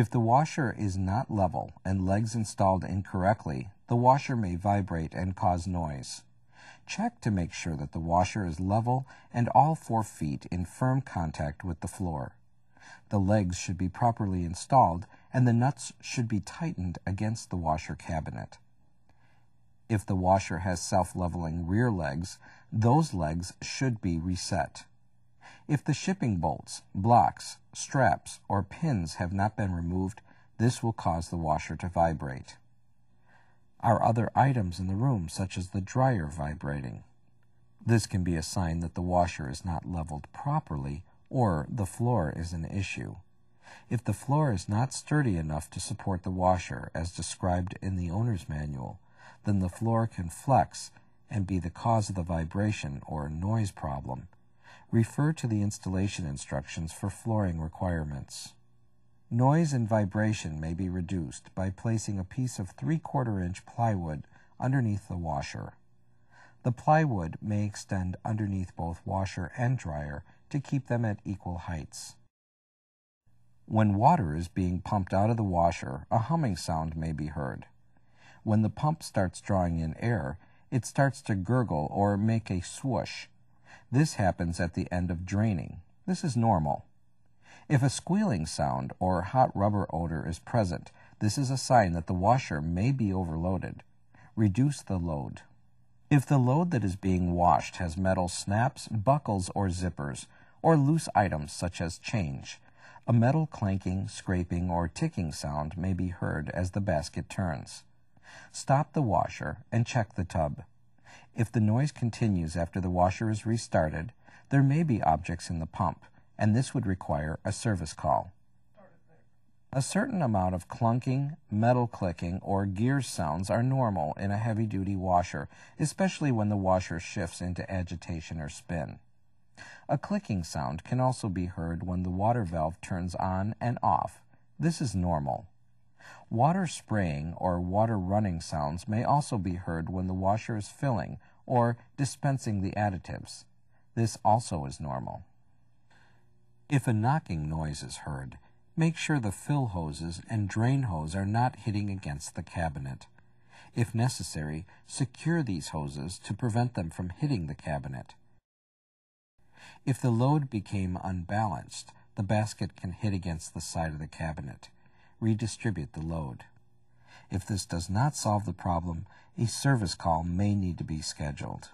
If the washer is not level and legs installed incorrectly, the washer may vibrate and cause noise. Check to make sure that the washer is level and all 4 feet in firm contact with the floor. The legs should be properly installed and the nuts should be tightened against the washer cabinet. If the washer has self-leveling rear legs, those legs should be reset. If the shipping bolts, blocks, straps, or pins have not been removed, this will cause the washer to vibrate. Are other items in the room, such as the dryer, vibrating? This can be a sign that the washer is not leveled properly or the floor is an issue. If the floor is not sturdy enough to support the washer, as described in the owner's manual, then the floor can flex and be the cause of the vibration or noise problem. Refer to the installation instructions for flooring requirements. Noise and vibration may be reduced by placing a piece of 3/4-inch plywood underneath the washer. The plywood may extend underneath both washer and dryer to keep them at equal heights. When water is being pumped out of the washer, a humming sound may be heard. When the pump starts drawing in air, it starts to gurgle or make a swoosh. This happens at the end of draining. This is normal. If a squealing sound or hot rubber odor is present, this is a sign that the washer may be overloaded. Reduce the load. If the load that is being washed has metal snaps, buckles, or zippers, or loose items such as change, a metal clanking, scraping, or ticking sound may be heard as the basket turns. Stop the washer and check the tub. If the noise continues after the washer is restarted, there may be objects in the pump, and this would require a service call. A certain amount of clunking, metal clicking, or gear sounds are normal in a heavy-duty washer, especially when the washer shifts into agitation or spin. A clicking sound can also be heard when the water valve turns on and off. This is normal. Water spraying or water running sounds may also be heard when the washer is filling or dispensing the additives. This also is normal. If a knocking noise is heard, make sure the fill hoses and drain hose are not hitting against the cabinet. If necessary, secure these hoses to prevent them from hitting the cabinet. If the load became unbalanced, the basket can hit against the side of the cabinet. Redistribute the load. If this does not solve the problem, a service call may need to be scheduled.